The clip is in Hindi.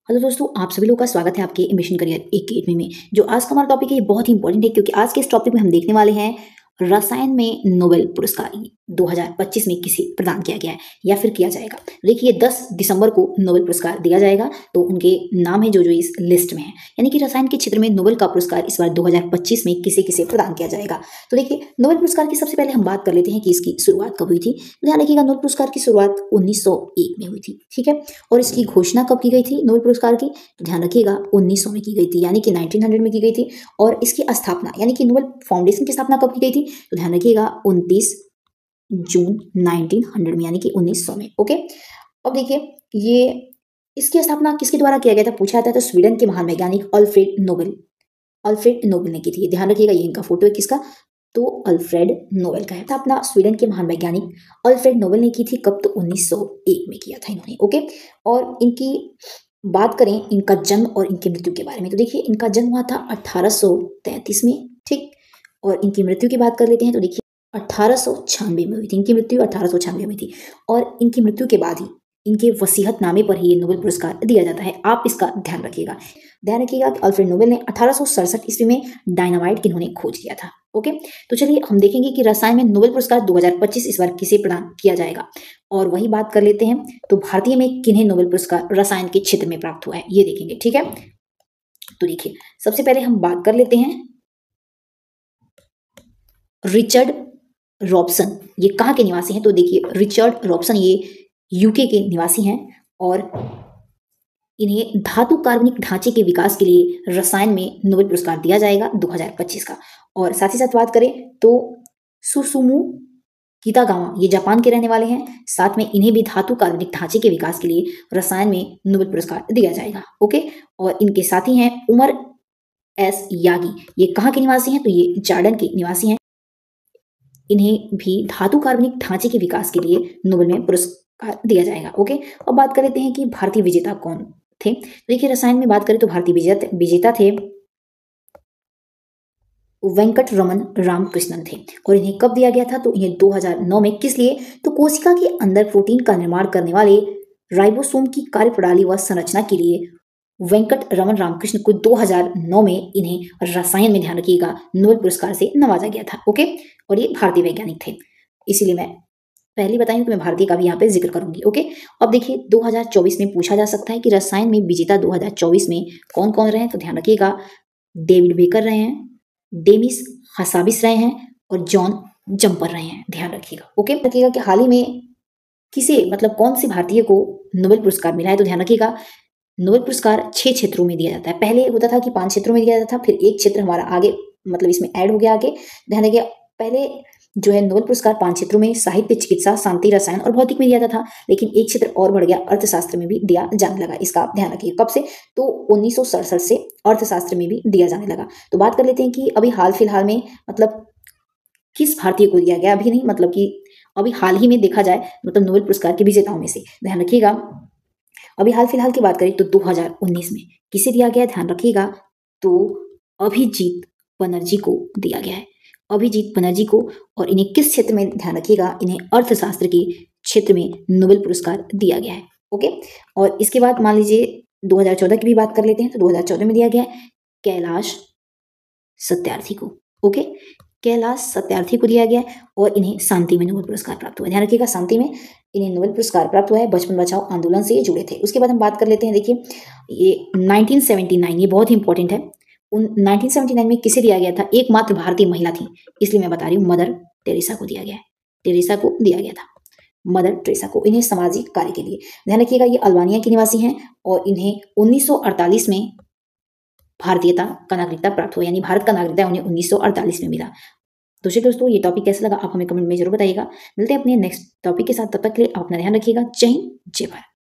हेलो दोस्तों, आप सभी लोगों का स्वागत है आपके मिशन करियर एकेडमी में। जो आज का हमारा टॉपिक है ये बहुत ही इंपॉर्टेंट है, क्योंकि आज के इस टॉपिक में हम देखने वाले हैं रसायन में नोबेल पुरस्कार 2025 में किसे प्रदान किया गया है या फिर किया जाएगा। देखिए 10 दिसंबर को नोबेल पुरस्कार दिया जाएगा, तो उनके नाम है जो जो इस लिस्ट में है। यानी कि रसायन के क्षेत्र में नोबेल का पुरस्कार इस बार 2025 में किसे किसे प्रदान किया जाएगा। तो देखिए नोबेल पुरस्कार की सबसे पहले हम बात कर लेते हैं कि इसकी शुरुआत कब हुई थी। ध्यान रखिएगा, नोबेल पुरस्कार की शुरुआत 1901 में हुई थी, ठीक है। और इसकी घोषणा कब की गई थी नोबेल पुरस्कार की, तो ध्यान रखिएगा 1900 में की गई थी, यानी कि 1900 में की गई थी। और इसकी स्थापना यानी कि नोबेल फाउंडेशन की स्थापना कब की गई थी, तो ध्यान रखिएगा 29 जून 1900 में, यानी कि 1900 में। ओके, अब देखिए ये इसकी स्थापना किसके द्वारा किया गया था पूछा जाता है, तो स्वीडन के महान वैज्ञानिक अल्फ्रेड नोबेल ने की थी। ध्यान रखिएगा ये इनका फोटो है किसका, तो अल्फ्रेड नोबेल का है। स्थापना स्वीडन के महान वैज्ञानिक अल्फ्रेड नोबेल ने की थी कब, तो 1901 में किया था इन्होंने। ओके, और इनकी बात करें इनका जन्म और इनकी मृत्यु के बारे में, तो देखिए इनका जन्म हुआ था 1833 में, ठीक। और इनकी मृत्यु की बात कर लेते हैं, तो देखिए 1896 में हुई थी इनकी मृत्यु, 1896 में थी। और इनकी मृत्यु के बाद ही इनके वसीयतनामे पर ही ये नोबेल पुरस्कार दिया जाता है। आप इसका ध्यान रखिएगा कि अल्फ्रेड नोबेल ने 1867 ईस्वी में डायनामाइट की इन्होंने खोज किया था। ओके, तो चलिए हम देखेंगे कि रसायन में नोबेल पुरस्कार 2025 इस बार किसे प्रदान किया जाएगा, और वही बात कर लेते हैं। तो भारतीय में किन्हें नोबेल पुरस्कार रसायन के क्षेत्र में प्राप्त हुआ है ये देखेंगे, ठीक है। तो देखिए सबसे पहले हम बात कर लेते हैं रिचर्ड रॉबसन। ये कहाँ के निवासी हैं, तो देखिए रिचर्ड रॉबसन ये यूके के निवासी हैं, और इन्हें धातु कार्बनिक ढांचे के विकास के लिए रसायन में नोबेल पुरस्कार दिया जाएगा 2025 का। और साथ ही साथ बात करें तो सुसुमु कितागावा ये जापान के रहने वाले हैं, साथ में इन्हें भी धातु कार्बनिक ढांचे के विकास के लिए रसायन में नोबेल पुरस्कार दिया जाएगा। ओके, और इनके साथी हैं उमर एस यागी। ये कहाँ के निवासी हैं, तो ये जॉर्डन के निवासी हैं। इन्हें भी धातु कार्बनिक ढांचे के विकास के लिए नोबेल में पुरस्कार दिया जाएगा। ओके, अब बात कर लेते हैं कि भारतीय विजेता कौन थे। देखिए रसायन में बात करें तो भारतीय विजेता थे वेंकट रमन रामकृष्णन थे। और इन्हें कब दिया गया था, तो इन्हें 2009 में किस लिए, तो कोशिका के अंदर प्रोटीन का निर्माण करने वाले राइबोसोम की कार्यप्रणाली व संरचना के लिए वेंकट रमन रामकृष्ण को 2009 में इन्हें रसायन में, ध्यान रखिएगा, नोबेल पुरस्कार से नवाजा गया था। ओके, और ये भारतीय वैज्ञानिक थे, इसीलिए मैं पहले बताई कि मैं भारतीय का भी यहाँ पे जिक्र करूंगी। ओके, अब देखिए 2024 में पूछा जा सकता है कि रसायन में विजेता 2024 में कौन कौन रहे हैं, तो ध्यान रखिएगा डेविड बेकर रहे हैं, डेमिस हसाबिस रहे हैं, और जॉन जंपर रहे हैं। ध्यान रखिएगा। ओके, रखिएगा कि हाल ही में किसे मतलब कौन से भारतीय को नोबेल पुरस्कार मिला है, तो ध्यान रखिएगा नोबेल पुरस्कार 6 क्षेत्रों में दिया जाता है। पहले होता था कि 5 क्षेत्रों में दिया जाता था, फिर एक क्षेत्र हमारा आगे मतलब इसमें ऐड हो गया आगे। ध्यान रखिएगा पहले जो है नोबेल पुरस्कार 5 क्षेत्रों में साहित्य, चिकित्सा, शांति, रसायन और भौतिक में दिया जाता था, लेकिन एक क्षेत्र और बढ़ गया, अर्थशास्त्र में भी दिया जाने लगा। इसका आप ध्यान रखिए कब से, तो 1967 से अर्थशास्त्र में भी दिया जाने लगा। तो बात कर लेते हैं कि अभी हाल फिलहाल में मतलब किस भारतीय को दिया गया, अभी नहीं मतलब कि अभी हाल ही में देखा जाए मतलब नोबेल पुरस्कार के विजेताओं में से। ध्यान रखिएगा अभी हाल फिलहाल की बात करें तो 2019 में किसे दिया गया, ध्यान रखिएगा, तो अभिजीत बनर्जी को दिया गया है, अभिजीत बनर्जी को। और इन्हें किस क्षेत्र में, ध्यान रखिएगा, इन्हें अर्थशास्त्र के क्षेत्र में नोबेल पुरस्कार दिया गया है। ओके, और इसके बाद मान लीजिए 2014 की भी बात कर लेते हैं, तो 2014 में दिया गया है कैलाश सत्यार्थी को। ओके, कैलाश सत्यार्थी को दिया गया है, और इन्हें शांति में नोबेल पुरस्कार प्राप्त हुआ है। ध्यान रखिएगा शांति में इन्हें नोबेल पुरस्कार प्राप्त हुआ है, बचपन बचाओ आंदोलन से ये जुड़े थे। उसके बाद हम बात कर लेते हैं, देखिए ये 1979, ये बहुत ही इंपॉर्टेंट है। 1979 में किसे दिया गया था, एकमात्र भारतीय महिला थी, इसलिए मैं बता रही हूँ मदर टेरेसा को दिया गया है, टेरेसा को दिया गया था, मदर टेरेसा को, इन्हें सामाजिक कार्य के लिए। ध्यान रखिएगा ये अल्बानिया के निवासी हैं, और इन्हें 1948 में भारतीयता का नागरिकता प्राप्त हुआ, यानी भारत का नागरिकता उन्हें 1948 में मिला। तो चलिए दोस्तों ये टॉपिक कैसा लगा आप हमें कमेंट में जरूर बताइएगा। मिलते हैं अपने नेक्स्ट टॉपिक के साथ, तब तक के लिए आप अपना ध्यान रखिएगा। जय हिंद, जय भारत।